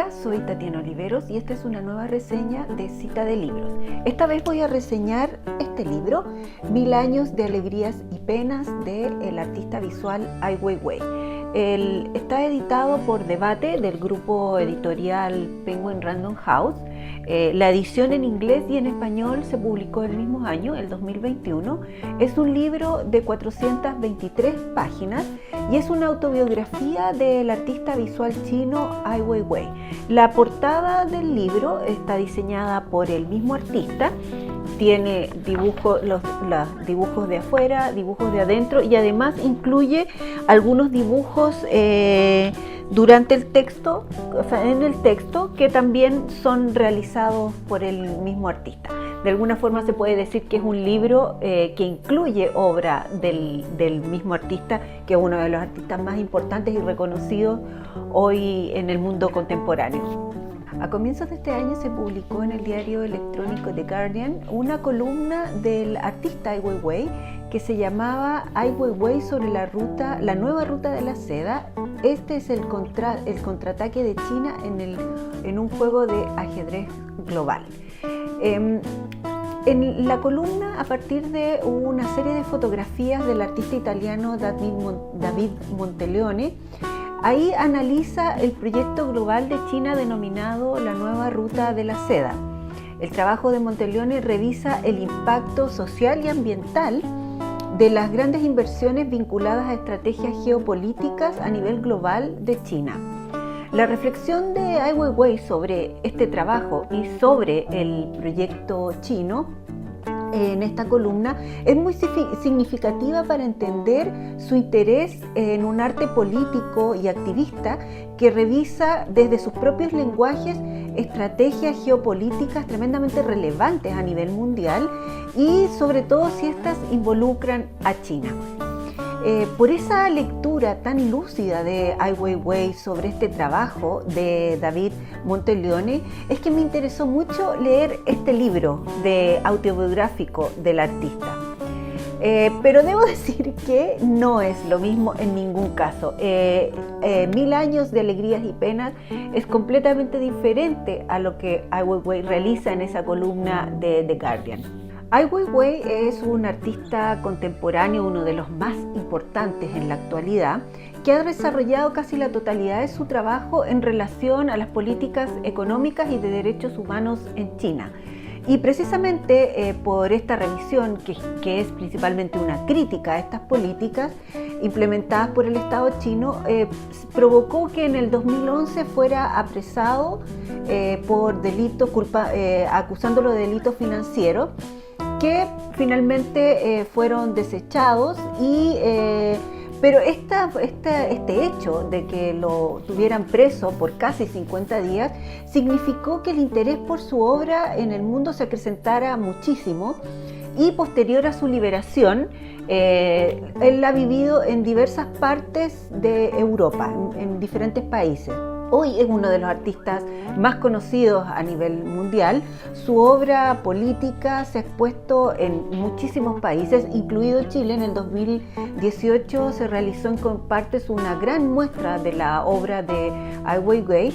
Hola, soy Tatiana Oliveros y esta es una nueva reseña de Cita de Libros. Esta vez voy a reseñar este libro, 1000 años de alegrías y penas, del artista visual Ai Weiwei. Está editado por Debate del grupo editorial Penguin Random House. La edición en inglés y en español se publicó el mismo año, el 2021. Es un libro de 423 páginas y es una autobiografía del artista visual chino Ai Weiwei. La portada del libro está diseñada por el mismo artista. Tiene los dibujos de afuera, dibujos de adentro y además incluye algunos dibujos durante el texto, o sea, en el texto, que también son realizados por el mismo artista. De alguna forma se puede decir que es un libro que incluye obra del mismo artista, que es uno de los artistas más importantes y reconocidos hoy en el mundo contemporáneo. A comienzos de este año se publicó en el diario electrónico The Guardian una columna del artista Ai Weiwei que se llamaba Ai Weiwei sobre la nueva ruta de la seda. Este es el contraataque de China en un juego de ajedrez global. En la columna, a partir de una serie de fotografías del artista italiano David Monteleone, ahí analiza el proyecto global de China denominado la nueva ruta de la seda. El trabajo de Monteleone revisa el impacto social y ambiental de las grandes inversiones vinculadas a estrategias geopolíticas a nivel global de China. La reflexión de Ai Weiwei sobre este trabajo y sobre el proyecto chino en esta columna es muy significativa para entender su interés en un arte político y activista que revisa desde sus propios lenguajes estrategias geopolíticas tremendamente relevantes a nivel mundial y sobre todo si estas involucran a China. Por esa lectura tan lúcida de Ai Weiwei sobre este trabajo de David Monteleone es que me interesó mucho leer este libro autobiográfico del artista. Pero debo decir que no es lo mismo en ningún caso. 1000 años de alegrías y penas es completamente diferente a lo que Ai Weiwei realiza en esa columna de The Guardian. Ai Weiwei es un artista contemporáneo, uno de los más importantes en la actualidad, que ha desarrollado casi la totalidad de su trabajo en relación a las políticas económicas y de derechos humanos en China. Y precisamente por esta revisión, que es principalmente una crítica a estas políticas implementadas por el Estado chino, provocó que en el 2011 fuera apresado por delitos, acusándolo de delitos financieros, que finalmente fueron desechados pero este hecho de que lo tuvieran preso por casi 50 días significó que el interés por su obra en el mundo se acrecentara muchísimo y posterior a su liberación, él ha vivido en diversas partes de Europa, en diferentes países. Hoy es uno de los artistas más conocidos a nivel mundial. Su obra política se ha expuesto en muchísimos países, incluido Chile. En el 2018 se realizó en Compartes una gran muestra de la obra de Ai Weiwei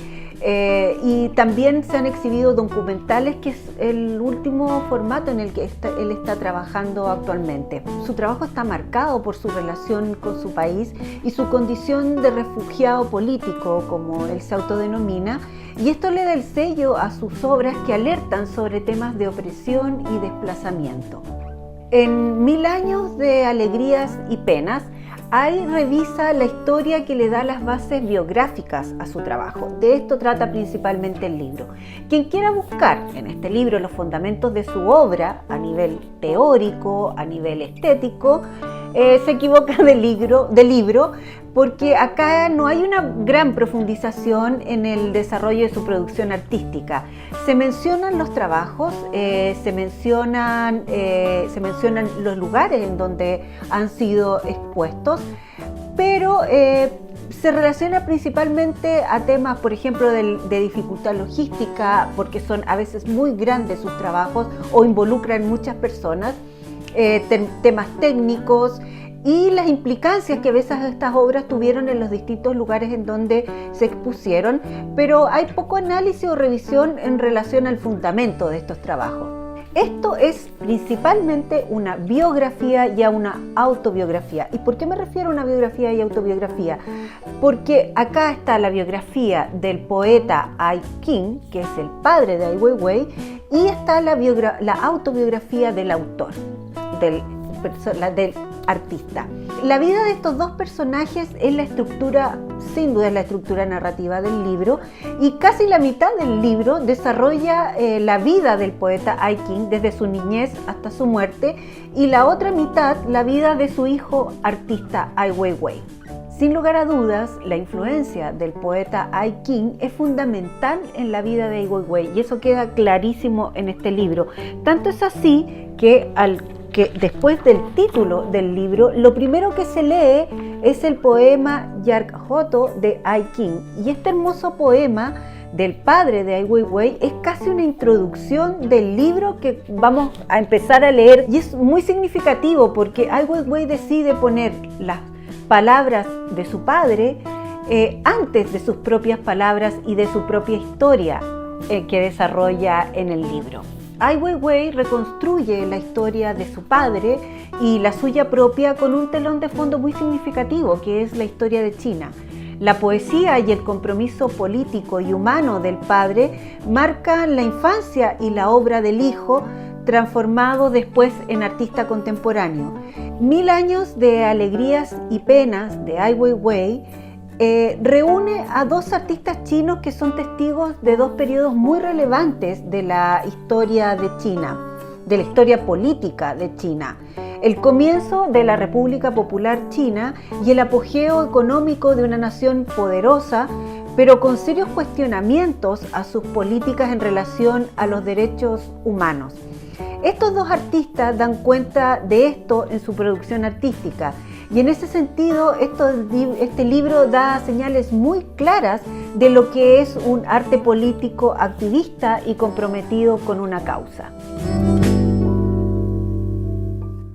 y también se han exhibido documentales, que es el último formato en el que él está trabajando actualmente. Su trabajo está marcado por su relación con su país y su condición de refugiado político, como él se autodenomina, y esto le da el sello a sus obras que alertan sobre temas de opresión y desplazamiento. En 1000 años de alegrías y penas, Ai revisa la historia que le da las bases biográficas a su trabajo. De esto trata principalmente el libro. Quien quiera buscar en este libro los fundamentos de su obra a nivel teórico, a nivel estético, se equivoca del libro, porque acá no hay una gran profundización en el desarrollo de su producción artística. Se mencionan los trabajos, se mencionan los lugares en donde han sido expuestos, pero se relaciona principalmente a temas, por ejemplo, de dificultad logística, porque son a veces muy grandes sus trabajos o involucran muchas personas, temas técnicos y las implicancias que a veces estas obras tuvieron en los distintos lugares en donde se expusieron, pero hay poco análisis o revisión en relación al fundamento de estos trabajos. Esto es principalmente una biografía y a una autobiografía. ¿Y por qué me refiero a una biografía y autobiografía? Porque acá está la biografía del poeta Ai Qing, que es el padre de Ai Weiwei, y está la autobiografía del autor, del artista. La vida de estos dos personajes es la estructura, sin duda es la estructura narrativa del libro, y casi la mitad del libro desarrolla la vida del poeta Ai Qing desde su niñez hasta su muerte, y la otra mitad la vida de su hijo artista Ai Weiwei. Sin lugar a dudas, la influencia del poeta Ai Qing es fundamental en la vida de Ai Weiwei, y eso queda clarísimo en este libro. Tanto es así que después del título del libro, lo primero que se lee es el poema Yarkhoto de Ai Qing. Y este hermoso poema del padre de Ai Weiwei es casi una introducción del libro que vamos a empezar a leer. Y es muy significativo porque Ai Weiwei decide poner las palabras de su padre antes de sus propias palabras y de su propia historia que desarrolla en el libro. Ai Weiwei reconstruye la historia de su padre y la suya propia con un telón de fondo muy significativo, que es la historia de China. La poesía y el compromiso político y humano del padre marcan la infancia y la obra del hijo, transformado después en artista contemporáneo. 1000 años de alegrías y penas de Ai Weiwei reúne a dos artistas chinos que son testigos de dos periodos muy relevantes de la historia de China, de la historia política de China. El comienzo de la República Popular China y el apogeo económico de una nación poderosa, pero con serios cuestionamientos a sus políticas en relación a los derechos humanos. Estos dos artistas dan cuenta de esto en su producción artística, y en ese sentido este libro da señales muy claras de lo que es un arte político activista y comprometido con una causa.